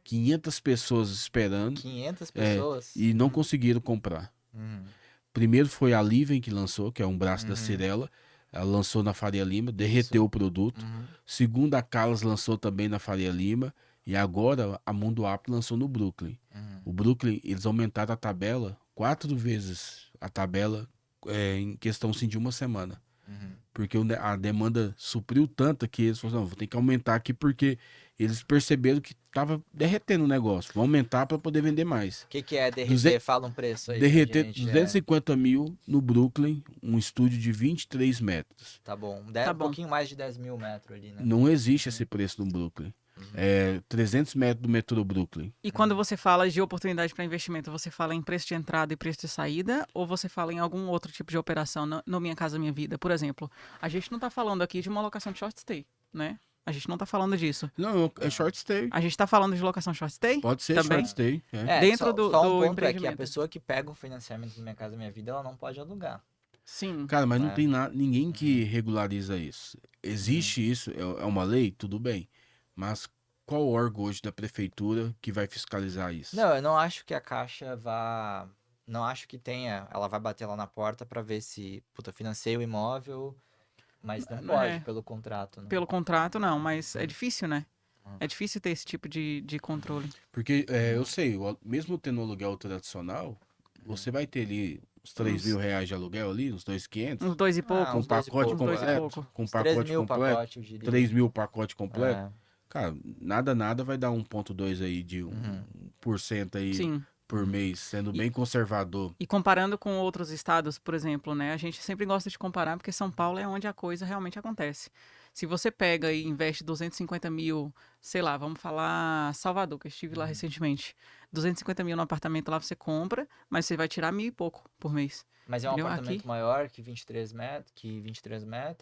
C: 500 pessoas esperando,
A: 500
C: é,
A: pessoas?
C: e não conseguiram comprar.
A: Uhum.
C: Primeiro foi a Livem que lançou, que é um braço da
A: Uhum.
C: Cirela. Ela lançou na Faria Lima, derreteu o produto.
A: Uhum.
C: Segundo, a Calas lançou também na Faria Lima. E agora a Mundo App lançou no Brooklyn.
A: Uhum.
C: O Brooklyn, eles aumentaram a tabela 4 vezes a tabela em questão assim, de uma semana.
A: Uhum.
C: Porque a demanda supriu tanto que eles falaram, não, vou ter que aumentar aqui porque eles perceberam que estava derretendo o negócio. Vou aumentar para poder vender mais.
A: O que é derreter?
C: 200
A: Fala um preço aí pra
C: Derreter
A: gente.
C: 250 mil no Brooklyn, um estúdio de 23 metros.
A: Tá bom.
B: Tá
A: Um
B: bom.
A: pouquinho mais de 10 mil metros ali, né?
C: Não existe esse preço no Brooklyn. 300 metros do metrô Brooklyn.
B: E quando você fala de oportunidade para investimento, você fala em preço de entrada e preço de saída? Ou você fala em algum outro tipo de operação no Minha Casa Minha Vida? Por exemplo, a gente não está falando aqui de uma locação de short stay, né? A gente não está falando disso.
C: Não, é short stay.
B: A gente está falando de locação short stay?
C: Pode ser
B: também?
C: short stay.
B: Dentro
A: só
B: do
A: um ponto é que a
B: empreendimento.
A: pessoa que pega um financiamento do Minha Casa Minha Vida, ela não pode alugar.
B: Sim.
C: Cara, mas não
A: É.
C: tem ninguém que regulariza isso. Existe isso, é uma lei, tudo bem. Mas qual órgão hoje da prefeitura que vai fiscalizar isso?
A: Não, eu não acho que a Caixa vá... Não acho que tenha... Ela vai bater lá na porta pra ver se... Puta, financia o imóvel, mas não
B: Não
A: pode
B: é.
A: pelo contrato, né?
B: Pelo contrato, não, mas é difícil, né?
A: Hum.
B: É difícil ter esse tipo de controle.
C: Porque eu sei, mesmo tendo um aluguel tradicional, você vai ter ali uns 3 mil reais de aluguel ali, uns 2.500.
B: Uns 2 e pouco.
C: Com
A: uns dois e
C: pacote
A: pouco,
B: uns dois e
C: completo.
B: pouco.
C: Com
A: Uns 13
C: pacote
A: mil
C: completo.
A: pacote, eu diria.
C: 3 mil pacote completo.
A: É.
C: Cara, nada vai dar 1,2 aí de 1% aí
B: Sim.
C: por mês, sendo bem conservador.
B: E comparando com outros estados, por exemplo, né? A gente sempre gosta de comparar porque São Paulo é onde a coisa realmente acontece. Se você pega e investe 250 mil, sei lá, vamos falar Salvador, que eu estive lá recentemente. 250 mil no apartamento lá você compra, mas você vai tirar 1.000 e pouco por mês.
A: Mas é um
B: Entendeu?
A: apartamento
B: Aqui-
A: maior que 23 metros,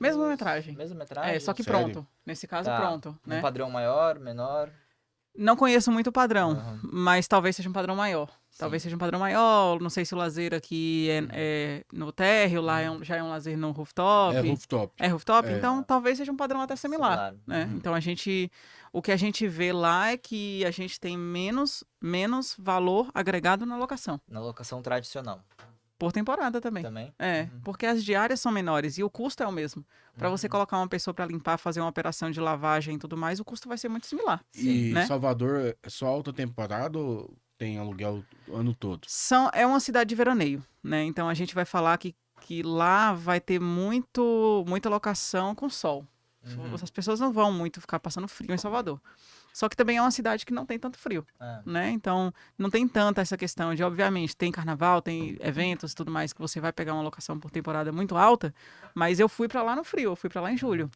B: Mesma metragem.
A: Mesma metragem?
B: Só que
C: Sério?
B: pronto. Nesse caso,
A: Tá.
B: pronto,
A: Um
B: né?
A: padrão maior, menor?
B: Não conheço muito o padrão,
A: Aham.
B: mas talvez seja um padrão maior. Talvez
A: Sim.
B: seja um padrão maior. Não sei se o lazer aqui é no térreo, lá já é um lazer no rooftop.
C: É rooftop.
B: É rooftop?
C: É.
B: Então talvez seja um padrão até similar. Né?
A: Uhum.
B: Então o que a gente vê lá é que a gente tem menos valor agregado na locação.
A: Na locação tradicional.
B: Por temporada também.
A: também?
B: É,
A: Uhum.
B: porque as diárias são menores e o custo é o mesmo. Para você colocar uma pessoa para limpar, fazer uma operação de lavagem e tudo mais, o custo vai ser muito similar.
A: Sim.
C: E
B: né?
C: Salvador é só alta temporada ou tem aluguel o ano todo?
B: É uma cidade de veraneio, né? Então a gente vai falar que lá vai ter muita locação com sol.
A: Uhum.
B: As pessoas não vão muito ficar passando frio em Salvador. Só que também é uma cidade que não tem tanto frio,
A: É.
B: né? Então não tem tanta essa questão de, obviamente, tem carnaval, tem eventos e tudo mais que você vai pegar uma locação por temporada muito alta, mas eu fui pra lá no frio, eu fui pra lá em julho.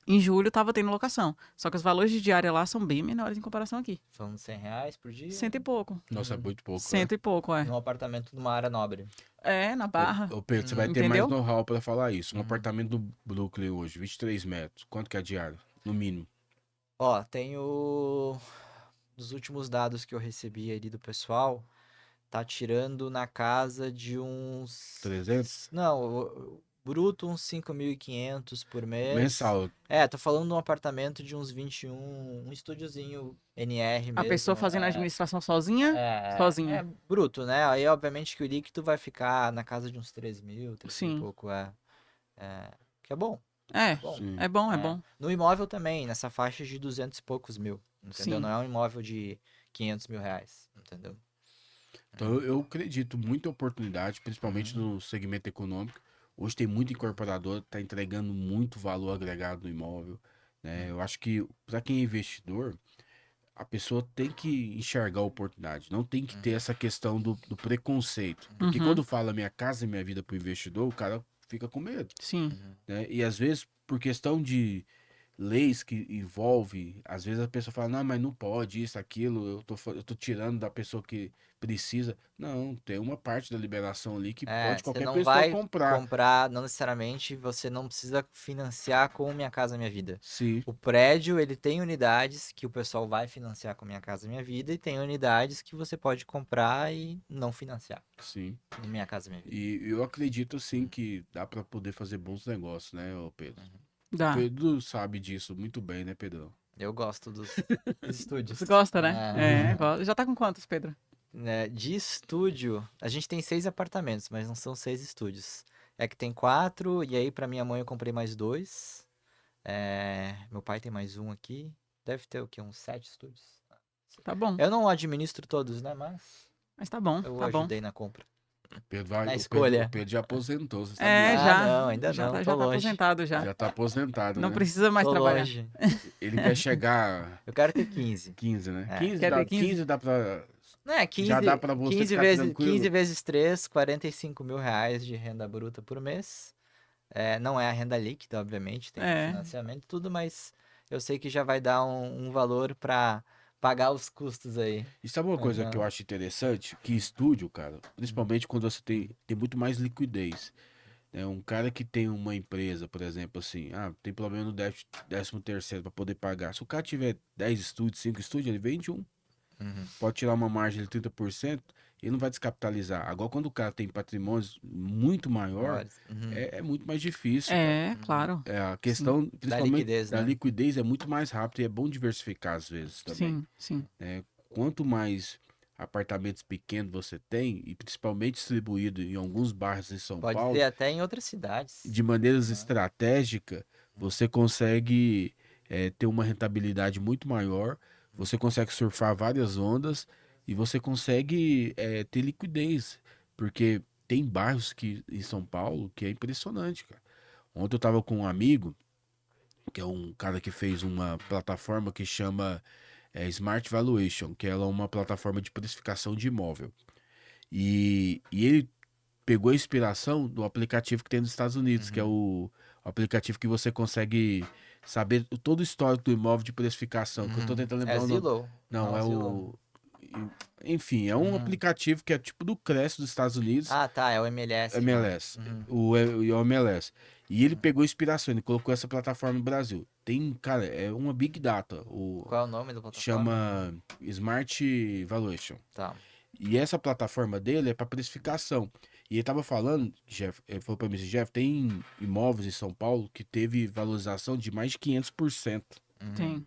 B: Em julho tava tendo locação, só que os valores de diária lá são bem menores em comparação aqui.
A: São R$ 100 por dia?
B: Cento e pouco.
C: Nossa, é
A: Uhum.
C: muito pouco, né?
B: Cento e pouco, é.
A: Num apartamento numa área nobre.
B: É, na Barra.
C: Ô, Pedro, você vai ter mais
B: Entendeu?
C: know-how pra falar isso. Um
A: Uhum.
C: apartamento do Brooklyn hoje, 23 metros. Quanto que é a diária? No mínimo.
A: Ó, tenho... Dos últimos dados que eu recebi ali do pessoal, tá tirando na casa de uns...
C: 300?
A: Não, bruto uns 5.500 por mês.
C: Mensal.
A: É, tô falando de um apartamento de uns 21, um estúdiozinho NR mesmo.
B: A pessoa fazendo a
A: é,
B: administração sozinha,
A: é
B: sozinha.
A: bruto, né? Aí, obviamente, que o líquido vai ficar na casa de uns 3.000, 3 mil e
B: Sim.
A: pouco, que é bom.
B: É,
C: Sim.
B: é bom, é bom.
A: No imóvel também, nessa faixa de 200 e poucos mil, entendeu?
B: Sim.
A: Não é um imóvel de 500 mil reais, entendeu?
C: Então eu acredito muita oportunidade, principalmente no segmento econômico. Hoje tem muito incorporador, tá entregando muito valor agregado no imóvel, né? Eu acho que para quem é investidor, a pessoa tem que enxergar a oportunidade, não tem que ter essa questão do preconceito. Porque
B: Uhum.
C: quando fala minha casa e minha vida para o investidor, o cara fica com medo,
B: Sim.
C: né? E às vezes, por questão de leis que envolve, às vezes a pessoa fala, não, mas não pode isso, aquilo, eu tô tirando da pessoa que precisa. Não, tem uma parte da liberação ali que pode
A: Você
C: qualquer
A: não
C: pessoa
A: vai
C: comprar.
A: comprar, não necessariamente, você não precisa financiar com Minha Casa Minha Vida.
C: Sim,
A: O prédio, ele tem unidades que o pessoal vai financiar com Minha Casa Minha Vida e tem unidades que você pode comprar e não financiar
C: sim.
A: no Minha Casa Minha Vida.
C: E eu acredito sim que dá para poder fazer bons negócios, né, ô Pedro?
B: Dá.
C: Pedro sabe disso muito bem, né, Pedro?
A: Eu gosto dos estúdios.
B: Você gosta, né?
A: É.
B: Gosta. Já tá com quantos, Pedro?
A: De estúdio, a gente tem 6 apartamentos, mas não são 6 estúdios. É que tem 4, e aí pra minha mãe eu comprei mais 2. Meu pai tem mais um aqui. Deve ter o quê? Uns 7 estúdios.
B: Tá bom.
A: Eu não administro todos, né? Mas
B: Mas tá bom,
A: eu
B: tá bom.
A: ajudei na compra.
C: Pedro vai,
A: Na
C: o
A: escolha.
C: Pedro já aposentou, você
B: É,
C: sabia?
B: já.
A: Não, ainda
B: já
A: não,
B: tá,
A: tô
B: já tá
A: longe.
B: aposentado já.
C: Já tá aposentado,
B: Não
C: né?
B: precisa mais
A: Tô
B: trabalhar.
A: longe.
C: Ele quer chegar
A: Eu quero ter 15.
C: 15, né?
A: É.
C: 15
B: Quer
C: dá,
B: ter 15?
C: 15 dá pra...
A: Não é, 15,
C: Já dá pra você
A: 15
C: ficar
A: vezes,
C: tranquilo?
A: 15 vezes 3, 45 mil reais de renda bruta por mês. Não é a renda líquida, obviamente, tem
B: É.
A: financiamento e tudo, mas eu sei que já vai dar um valor pra pagar os custos aí.
C: E sabe uma coisa que eu
A: Aham.
C: acho interessante? Que estúdio, cara, principalmente quando você tem muito mais liquidez. Né? Um cara que tem uma empresa, por exemplo, assim, tem problema no 13º para poder pagar. Se o cara tiver 10 estúdios, 5 estúdios, ele vende um.
A: Uhum.
C: Pode tirar uma margem de 30%, ele não vai descapitalizar. Agora, quando o cara tem patrimônios muito maior,
A: Maiores. Uhum.
C: é muito mais difícil, cara.
B: É, claro.
C: A questão, principalmente
A: liquidez,
C: da
A: né?
C: liquidez, é muito mais rápido e é bom diversificar às vezes também.
B: Sim.
C: Né? Quanto mais apartamentos pequenos você tem, e principalmente distribuído em alguns bairros em São
A: Pode
C: Paulo,
A: ter até em outras cidades.
C: de maneiras
A: Uhum.
C: estratégicas, você consegue ter uma rentabilidade muito maior, você consegue surfar várias ondas e você consegue ter liquidez, porque tem bairros em São Paulo que é impressionante, cara. Ontem eu tava com um amigo, que é um cara que fez uma plataforma que chama Smart Valuation, que ela é uma plataforma de precificação de imóvel. E ele pegou a inspiração do aplicativo que tem nos Estados Unidos, que é o aplicativo que você consegue saber todo o histórico do imóvel de precificação, que eu tô tentando lembrar
A: É
C: o nome.
A: Zillow?
C: Não, é
A: Zillow.
C: Enfim, é um aplicativo que é tipo do Cresce dos Estados Unidos,
A: Ah, tá, é o MLS. então.
C: MLS,
A: Uhum.
C: o MLS. E ele pegou inspiração, ele colocou essa plataforma no Brasil. Tem, cara, é uma Big Data,
A: Qual é o nome da plataforma?
C: chama Smart Valuation.
A: Tá.
C: E essa plataforma dele é para precificação. E ele tava falando, Jeff, ele falou para mim, Jeff, tem imóveis em São Paulo que teve valorização de mais de 500%.
B: Tem.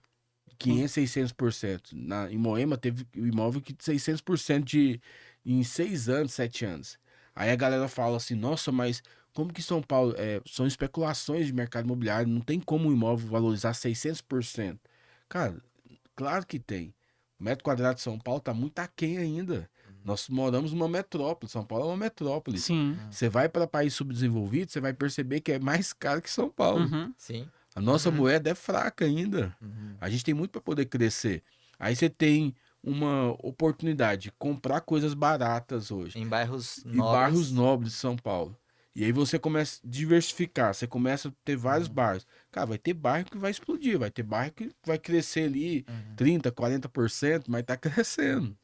C: 500, 600%. Em Moema teve imóvel que 600% em 6 anos, 7 anos. Aí a galera fala assim, nossa, mas como que São Paulo... são especulações de mercado imobiliário, não tem como um imóvel valorizar 600%. Cara, claro que tem. O metro quadrado de São Paulo tá muito aquém ainda. Nós moramos numa metrópole, São Paulo é uma metrópole.
B: Sim.
C: Você vai para país subdesenvolvido, você vai perceber que é mais caro que São Paulo.
B: Uhum.
A: Sim.
C: A nossa moeda é fraca ainda. A gente tem muito para poder crescer. Aí você tem uma oportunidade de comprar coisas baratas hoje.
A: Em bairros
C: E bairros
A: nobres.
C: nobres de São Paulo. E aí você começa a diversificar, você começa a ter vários bairros. Cara, vai ter bairro que vai explodir, vai ter bairro que vai crescer ali 30, 40%, mas tá crescendo.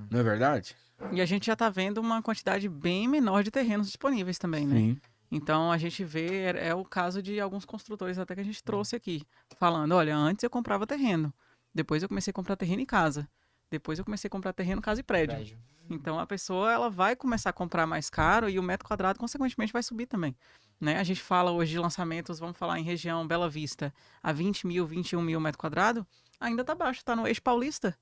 C: Não é verdade?
B: E a gente já tá vendo uma quantidade bem menor de terrenos disponíveis também, né?
C: Sim.
B: Então a gente vê, é o caso de alguns construtores até que a gente trouxe aqui, falando, olha, antes eu comprava terreno, depois eu comecei a comprar terreno em casa, depois eu comecei a comprar terreno, casa e prédio.
A: Prédio.
B: Então a pessoa ela vai começar a comprar mais caro e o metro quadrado consequentemente vai subir também, né? A gente fala hoje de lançamentos, vamos falar em região Bela Vista, a 20 mil, 21 mil metro quadrado, ainda tá baixo, tá no eixo paulista,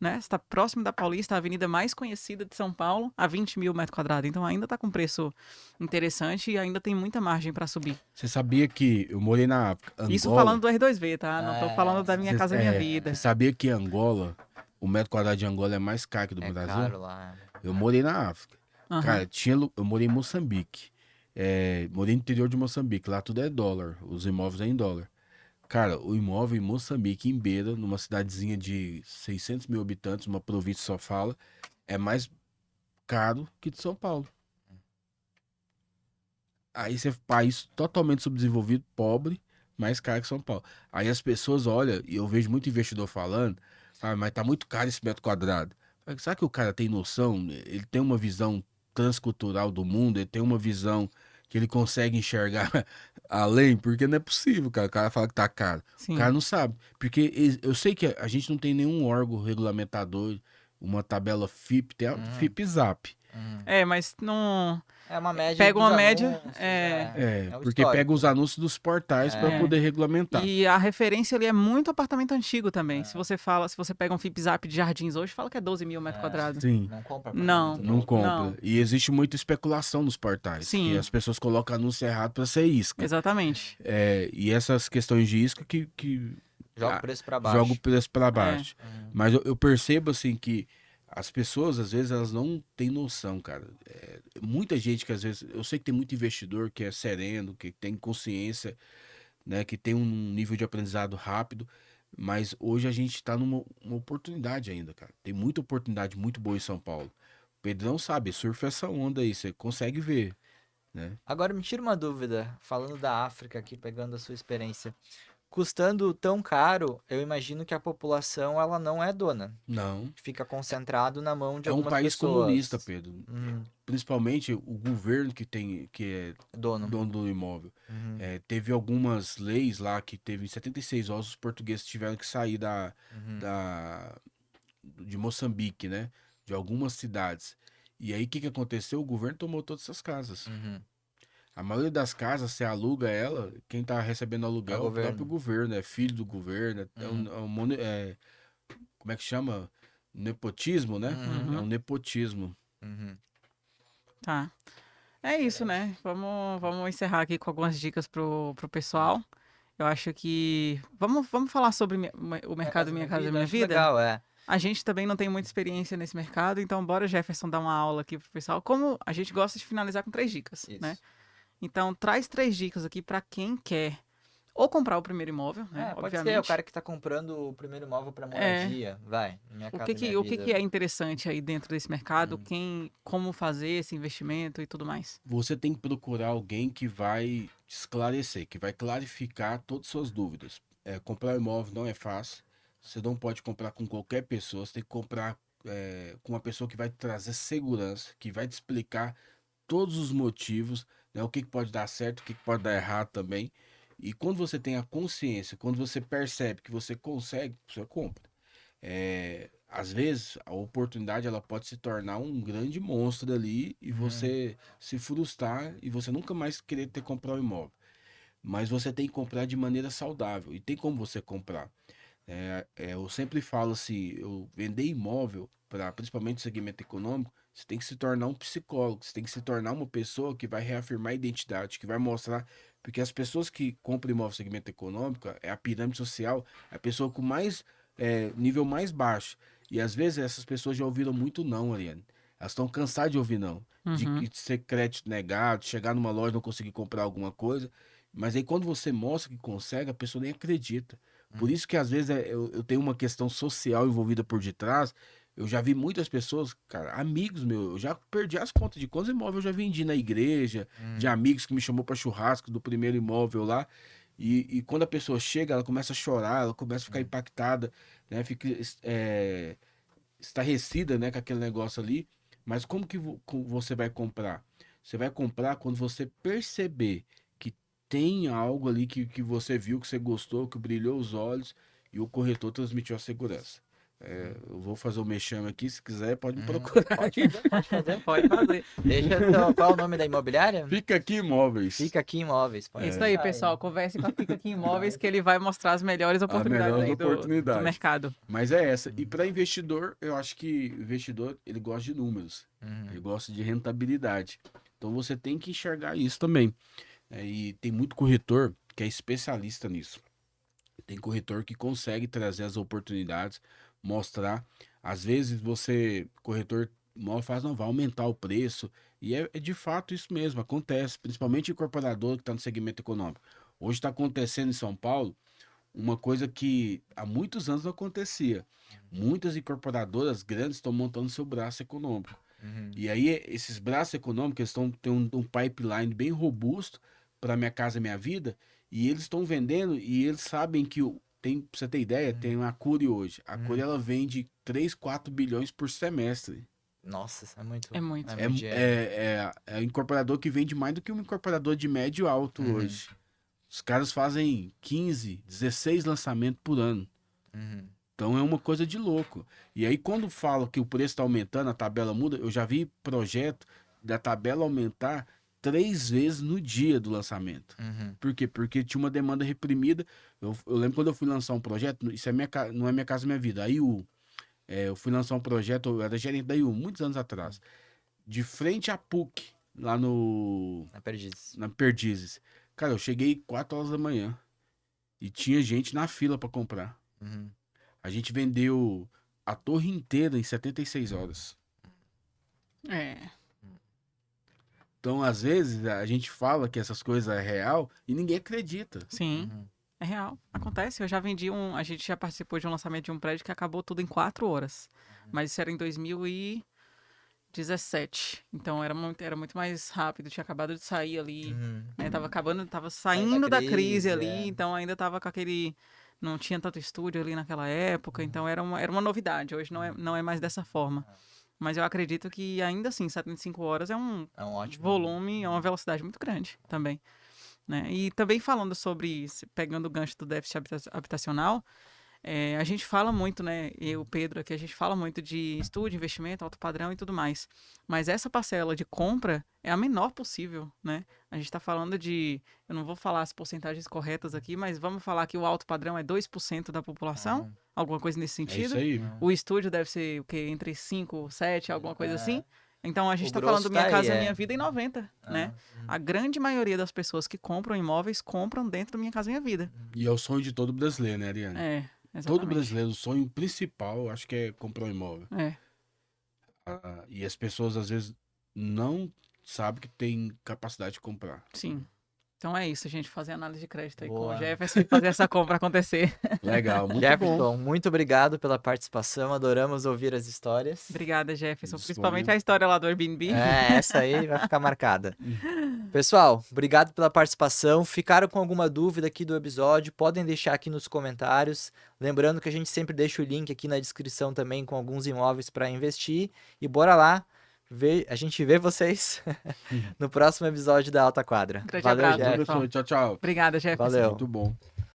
B: né? Está próximo da Paulista, a avenida mais conhecida de São Paulo, a 20 mil metro quadrado. Então ainda tá com preço interessante e ainda tem muita margem para subir.
C: Você sabia que eu morei na África,
B: Isso
C: Angola?
B: falando do R2V, tá? Não tô falando da minha casa, minha vida.
C: Você sabia que Angola, o metro quadrado de Angola é mais caro que do
A: É
C: Brasil?
A: caro lá.
C: Eu morei na África.
B: Aham.
C: Cara, eu morei em Moçambique. Morei no interior de Moçambique. Lá tudo é dólar. Os imóveis é em dólar. Cara, o imóvel em Moçambique, em Beira, numa cidadezinha de 600 mil habitantes, uma província só fala, é mais caro que de São Paulo. Aí você país totalmente subdesenvolvido, pobre, mais caro que São Paulo. Aí as pessoas olham, e eu vejo muito investidor falando, mas tá muito caro esse metro quadrado. Será que o cara tem noção? Ele tem uma visão transcultural do mundo, ele tem uma visão que ele consegue enxergar além, porque não é possível, cara. O cara fala que tá caro.
B: Sim.
C: O cara não sabe. Porque eu sei que a gente não tem nenhum órgão regulamentador, uma tabela FIP, tem a FIP-ZAP.
B: É, mas não.
A: É uma média
B: Pega
A: dos
B: uma média,
A: anúncios,
C: É,
A: o
C: porque
A: histórico,
C: pega os
A: né?
C: anúncios dos portais para
B: É.
C: poder regulamentar.
B: E a referência ali é muito apartamento antigo também. Se você pega um FIPZAP de Jardins hoje, fala que é 12 mil metros quadrados.
C: Sim.
A: Não compra
B: Não.
A: apartamento
C: Não
A: novo.
C: compra.
B: Não.
C: E existe muita especulação nos portais.
B: Sim.
C: Que as pessoas colocam anúncio errado para ser isca.
B: Exatamente.
C: E essas questões de isca que
A: Joga o preço pra baixo.
C: joga o preço para baixo. Mas eu percebo assim que as pessoas, às vezes, elas não têm noção, cara. Muita gente que, às vezes... Eu sei que tem muito investidor que é sereno, que tem consciência, né? Que tem um nível de aprendizado rápido. Mas hoje a gente está numa uma oportunidade ainda, cara. Tem muita oportunidade muito boa em São Paulo. O Pedrão sabe, surfa essa onda aí, você consegue ver, né?
A: Agora me tira uma dúvida, falando da África aqui, pegando a sua experiência. Custando tão caro, eu imagino que a população ela não é dona.
C: Não.
A: Fica concentrado na mão de
C: É um
A: algumas
C: país
A: pessoas.
C: comunista, Pedro. Principalmente o governo que é
A: Dono.
C: dono do imóvel. Teve algumas leis lá que teve em 76 horas, os portugueses tiveram que sair de Moçambique, né? De algumas cidades. E aí o que aconteceu? O governo tomou todas essas casas. A maioria das casas, você aluga ela, quem tá recebendo aluguel é o próprio governo, é filho do governo, como é que chama? Nepotismo, né? É um nepotismo.
B: Tá. É isso, né? Vamos encerrar aqui com algumas dicas pro pessoal. Eu acho que. Vamos falar sobre o mercado Minha Casa Minha
A: acho
B: Vida?
A: Legal,
B: A gente também não tem muita experiência nesse mercado, então bora, Jefferson, dar uma aula aqui pro pessoal. Como a gente gosta de finalizar com 3 dicas,
A: Isso.
B: né? Então, traz 3 dicas aqui para quem quer ou comprar o primeiro imóvel, né?
A: Pode
B: Obviamente.
A: ser o cara que tá comprando o primeiro imóvel para moradia. Vai, Minha Casa Minha
B: O que
A: Vida.
B: é interessante aí dentro desse mercado? Como fazer esse investimento e tudo mais?
C: Você tem que procurar alguém que vai esclarecer, que vai clarificar todas as suas dúvidas. Comprar imóvel não é fácil. Você não pode comprar com qualquer pessoa. Você tem que comprar com uma pessoa que vai te trazer segurança, que vai te explicar todos os motivos, né, o que pode dar certo, o que pode dar errado também. E quando você tem a consciência, quando você percebe que você consegue, você compra. Às vezes, a oportunidade ela pode se tornar um grande monstro ali e você se frustrar e você nunca mais querer ter comprar o imóvel. Mas você tem que comprar de maneira saudável. E tem como você comprar. Eu sempre falo assim, eu vender imóvel comprar, principalmente no segmento econômico, você tem que se tornar um psicólogo, você tem que se tornar uma pessoa que vai reafirmar a identidade, que vai mostrar, porque as pessoas que compram imóvel no segmento econômico, é a pirâmide social, é a pessoa com mais, nível mais baixo. E às vezes essas pessoas já ouviram muito não, Ariane. Elas estão cansadas de ouvir não, de
B: Uhum.
C: ser crédito negado, chegar numa loja e não conseguir comprar alguma coisa. Mas aí quando você mostra que consegue, a pessoa nem acredita. Por isso que às vezes eu tenho uma questão social envolvida por detrás. Eu já vi muitas pessoas, cara, amigos meus, eu já perdi as contas de quantos imóveis eu já vendi na igreja, de amigos que me chamou para churrasco do primeiro imóvel lá. E quando a pessoa chega, ela começa a chorar, ela começa a ficar impactada, né? Fica estarrecida, né, com aquele negócio ali. Mas como que você vai comprar? Você vai comprar quando você perceber que tem algo ali que você viu, que você gostou, que brilhou os olhos e o corretor transmitiu a segurança. Eu vou fazer o mexame aqui, se quiser, pode me procurar.
A: Pode fazer, pode fazer.
B: Pode fazer.
A: Deixa então, qual é o nome da imobiliária?
C: Fica aqui, imóveis.
A: Fica aqui Imóveis. Pode
B: Isso aí,
A: deixar
B: pessoal. Converse com a Fica Aqui Imóveis que ele vai mostrar as melhores oportunidades
C: melhores
B: aí do
C: oportunidades.
B: mercado.
C: Mas é essa. E para investidor, eu acho que o investidor, ele gosta de números. Ele gosta de rentabilidade. Então você tem que enxergar isso também. E tem muito corretor que é especialista nisso. Tem corretor que consegue trazer as oportunidades, mostrar. Às vezes corretor, faz, não, vai aumentar o preço. E é de fato isso mesmo, acontece. Principalmente incorporador que está no segmento econômico. Hoje está acontecendo em São Paulo uma coisa que há muitos anos não acontecia. Muitas incorporadoras grandes estão montando seu braço econômico. E aí, esses braços econômicos eles têm um pipeline bem robusto para Minha Casa Minha Vida, e eles estão vendendo, e eles sabem que, pra você ter ideia, tem uma Cury hoje. A Cury, ela vende 3, 4 bilhões por semestre.
A: Nossa, é muito.
B: É muito.
C: É,
A: muito dinheiro.
C: é incorporador que vende mais do que um incorporador de médio alto hoje. Os caras fazem 15, 16 lançamentos por ano. Então é uma coisa de louco. E aí quando fala que o preço está aumentando, a tabela muda, eu já vi projeto da tabela aumentar 3 vezes no dia do lançamento. Por quê? Porque tinha uma demanda reprimida. Eu lembro quando eu fui lançar um projeto, isso não é Minha Casa Minha Vida, a IU. Eu fui lançar um projeto, eu era gerente da IU, muitos anos atrás. De frente à PUC, lá na Perdizes. Cara, eu cheguei 4 horas da manhã e tinha gente na fila para comprar. A gente vendeu a torre inteira em 76 horas.
B: É.
C: Então, às vezes, a gente fala que essas coisas é real e ninguém acredita.
B: Sim. É real. Acontece. Eu já vendi a gente já participou de um lançamento de um prédio que acabou tudo em 4 horas. Mas isso era em 2017. Então era muito mais rápido. Tinha acabado de sair ali. Né? Tava saindo da crise ali. Então ainda tava com aquele. Não tinha tanto estúdio ali naquela época. Então era uma novidade. Hoje não é mais dessa forma. Mas eu acredito que ainda assim, 75 horas é um
A: ótimo
B: volume, é uma velocidade muito grande também. Né? E também falando pegando o gancho do déficit habitacional, a gente fala muito, né? Eu, Pedro, aqui a gente fala muito de estúdio, investimento, alto padrão e tudo mais. Mas essa parcela de compra é a menor possível, né? A gente está falando eu não vou falar as porcentagens corretas aqui, mas vamos falar que o alto padrão é 2% da população, alguma coisa nesse
C: É isso
B: sentido.
C: aí.
B: O estúdio deve ser o quê? Entre 5, 7, alguma coisa assim. Então a gente está
A: grosso
B: falando Minha
A: tá
B: Casa
A: aí,
B: Minha Vida em 90, né? A grande maioria das pessoas que compram imóveis compram dentro do Minha Casa Minha Vida.
C: E é o sonho de todo brasileiro, né, Ariane?
B: Exatamente.
C: Todo brasileiro, o sonho principal, acho que é comprar um imóvel. E as pessoas, às vezes, não sabem que tem capacidade de comprar.
B: Sim. Então é isso, gente. Fazer análise de crédito aí
A: Boa.
B: com o Jefferson e fazer essa compra acontecer.
C: Legal, muito bom.
A: Jefferson, muito obrigado pela participação. Adoramos ouvir as histórias.
B: Obrigada, Jefferson.
C: Disponha.
B: Principalmente a história lá do Airbnb.
A: Essa aí vai ficar marcada. Pessoal, obrigado pela participação. Ficaram com alguma dúvida aqui do episódio? Podem deixar aqui nos comentários. Lembrando que a gente sempre deixa o link aqui na descrição também com alguns imóveis para investir. E bora lá, a gente vê vocês no próximo episódio da Alta Quadra.
B: Grande
A: Valeu,
B: abraço,
A: Jefferson.
C: Tchau, tchau.
B: Obrigada, Jefferson.
A: Valeu.
C: Muito bom.